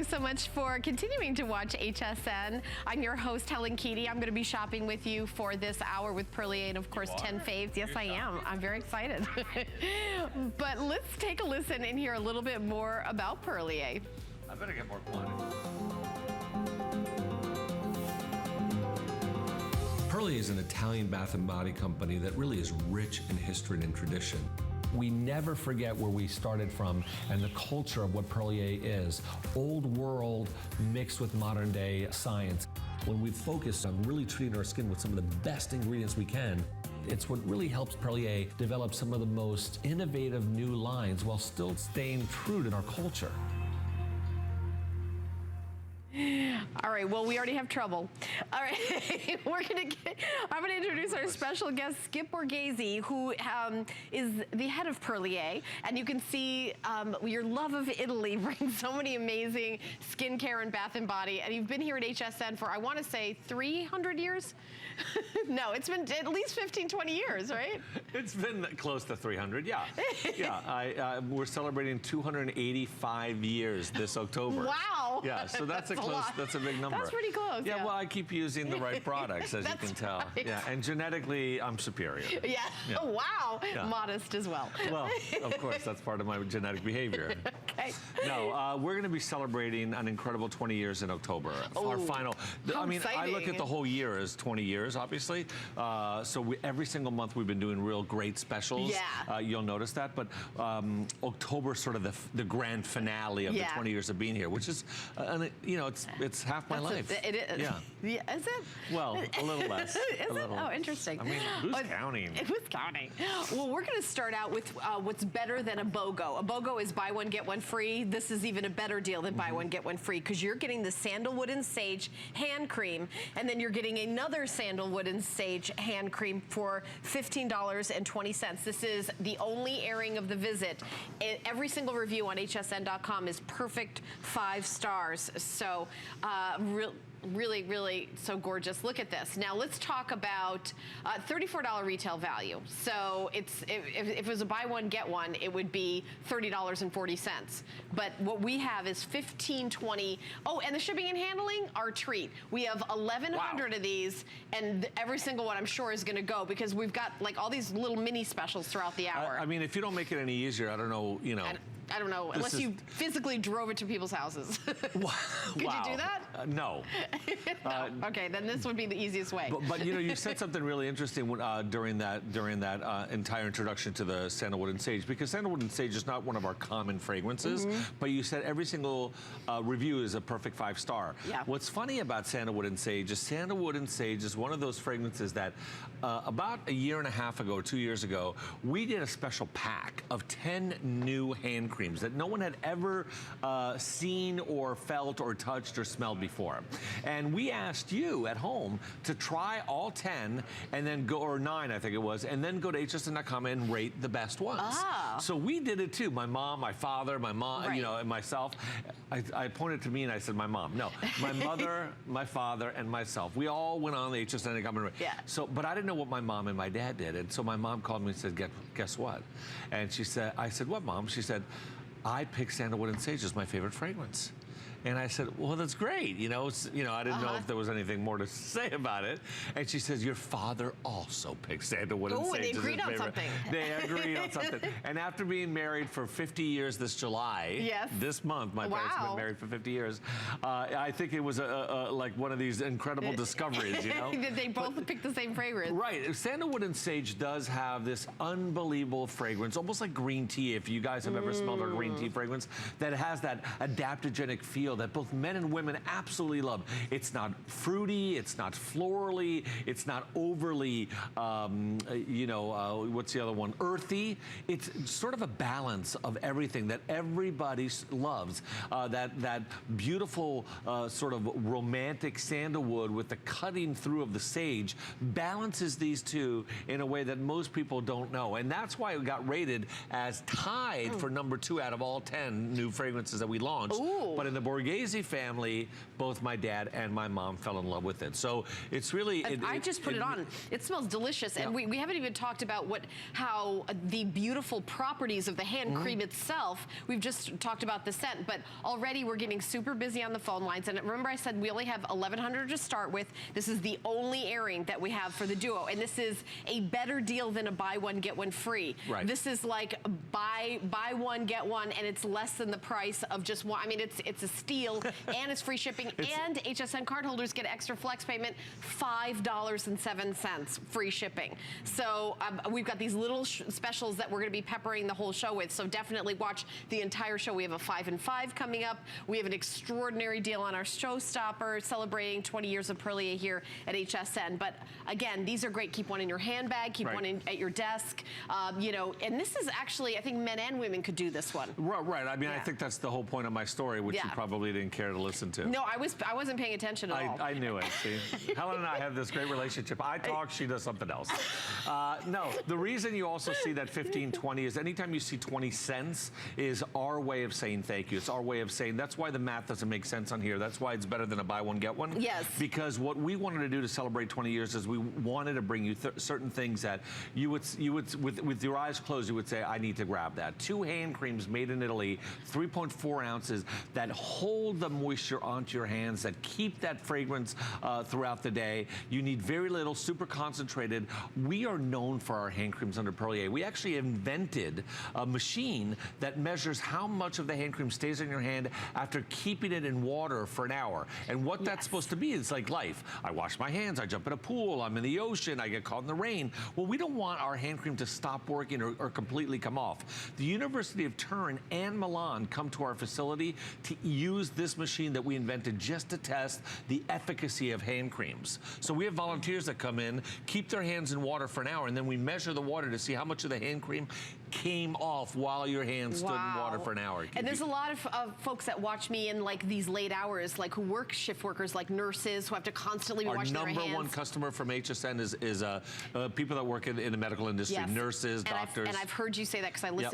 Thanks so much for continuing to watch HSN. I'm your host, Helen Keaty. I'm going to be shopping with you for this hour with Perlier and, of course, 10 faves. Yes, I am. I'm very excited. But let's take a listen and hear a little bit more about Perlier. I better get more quantity. Perlier is an Italian bath and body company that really is rich in history and tradition. We never forget where we started from and the culture of what Perlier is. Old world mixed with modern day science. When we focus on really treating our skin with some of the best ingredients we can, it's what really helps Perlier develop some of the most innovative new lines while still staying true to our culture. All right, well, we already have trouble. All right, I'm gonna introduce our special guest, Skip Borghese, who is the head of Perlier. And you can see your love of Italy brings so many amazing skincare and bath and body. And you've been here at HSN for, I wanna say, 300 years? No, it's been at least 15, 20 years, right? It's been close to 300, yeah. Yeah, we're celebrating 285 years this October. Wow. Yeah, so that's a big number. That's pretty close. Yeah, well, I keep using the right products, as you can tell. Right. Yeah, and genetically, I'm superior. Yeah. Oh, wow. Yeah. Modest as well. Well, of course, that's part of my genetic behavior. Okay. No, we're going to be celebrating an incredible 20 years in October. Our final. How I mean, exciting. I look at the whole year as 20 years, obviously. So every single month we've been doing real great specials. Yeah. You'll notice that. But October's sort of the grand finale of the 20 years of being here, which is, you know, it's half my life. It is. Yeah. Yeah. Is it? Well, a little less. Is it? Oh, interesting. I mean, who's counting? Who's counting? Well, we're going to start out with what's better than a BOGO. A BOGO is buy one, get one free. This is even a better deal than buy one, get one free, because you're getting the Sandalwood and Sage hand cream, and then you're getting another Sandalwood and Sage hand cream for $15.20. This is the only airing of the visit. Every single review on hsn.com is perfect 5 stars. So, really, really so gorgeous. Look at this. Now let's talk about $34 retail value. So if it was a buy one, get one, it would be $30.40. But what we have is $15.20. Oh, and the shipping and handling, our treat. We have 1,100 of these, and every single one I'm sure is gonna go, because we've got like all these little mini specials throughout the hour. I mean, if you don't make it any easier, I don't know, you know. I don't know, unless you physically drove it to people's houses. Could you do that? No. No. Okay, then this would be the easiest way. But you know, you said something really interesting during that entire introduction to the Sandalwood and Sage, because Sandalwood and Sage is not one of our common fragrances, but you said every single review is a perfect 5 star. Yeah. What's funny about Sandalwood and Sage is one of those fragrances that about a year and a half ago, 2 years ago, we did a special pack of 10 new hand creams that no one had ever seen or felt or touched or smelled before. And we asked you at home to try all 10 and then go, or 9 I think it was, and then go to hsn.com and rate the best ones. Ah. So we did it too. My mom, my father, my mom, you know, and myself. I pointed to me and I said, my mom. No, my mother, my father, and myself. We all went on the hsn.com and rated. Yeah. So, but I didn't know what my mom and my dad did. And so my mom called me and said, guess what? And she said, I said, what, Mom? She said, I picked Sandalwood and Sage as my favorite fragrance. And I said, well, that's great. You know, I didn't know if there was anything more to say about it. And she says, your father also picked Sandalwood and Sage. Oh, they agreed on something. They agreed on something. And after being married for 50 years this July, this month, my parents have been married for 50 years, I think it was like one of these incredible discoveries, you know? They both picked the same fragrance. Right. Sandalwood and Sage does have this unbelievable fragrance, almost like green tea, if you guys have ever smelled our green tea fragrance, that has that adaptogenic feel that both men and women absolutely love. It's not fruity, it's not florally, it's not overly, you know, what's the other one? Earthy. It's sort of a balance of everything that everybody loves. That beautiful sort of romantic sandalwood with the cutting through of the sage balances these two in a way that most people don't know. And that's why it got rated as tied for #2 out of all 10 new fragrances that we launched. But in the Borghese Borghese family, both my dad and my mom fell in love with it. So it's really... I just put it on. It smells delicious. Yeah. And we haven't even talked about how the beautiful properties of the hand cream itself. We've just talked about the scent, but already we're getting super busy on the phone lines. And remember I said we only have 1,100 to start with. This is the only airing that we have for the duo. And this is a better deal than a buy one, get one free. Right. This is like buy one, get one, and it's less than the price of just one. I mean, it's a steal, and it's free shipping, and HSN cardholders get extra flex payment, $5.07 free shipping. So we've got these little specials that we're going to be peppering the whole show with. So definitely watch the entire show. We have a 5 and 5 coming up. We have an extraordinary deal on our showstopper celebrating 20 years of Perlier here at HSN. But again, these are great. Keep one in your handbag. Keep one at your desk. You know, and this is actually, I think men and women could do this one. Right. I mean, I think that's the whole point of my story, which you probably didn't care to listen to. No, I wasn't paying attention at all. I knew it. See, Helen and I have this great relationship. I talk, she does something else. No, the reason you also see that 15.20 is anytime you see 20 cents is our way of saying thank you. It's our way of saying that's why the math doesn't make sense on here. That's why it's better than a buy one get one. Yes. Because what we wanted to do to celebrate 20 years is we wanted to bring you certain things that you would with your eyes closed you would say I need to grab that. 2 hand creams made in Italy, 3.4 ounces that hold the moisture onto your hands, that keep that fragrance throughout the day. You need very little, super concentrated. We are known for our hand creams under Perlier. We actually invented a machine that measures how much of the hand cream stays in your hand after keeping it in water for an hour. And what that's supposed to be is like life. I wash my hands, I jump in a pool, I'm in the ocean, I get caught in the rain. Well, we don't want our hand cream to stop working or completely come off. The University of Turin and Milan come to our facility to use this machine that we invented just to test the efficacy of hand creams. So we have volunteers that come in, keep their hands in water for an hour, and then we measure the water to see how much of the hand cream came off while your hands stood in water for an hour. And there's a lot of folks that watch me in like these late hours, like who work shift workers, like nurses who have to constantly be washing their hands. Our number one customer from HSN is people that work in the medical industry, nurses, doctors. And I've heard you say that because I listen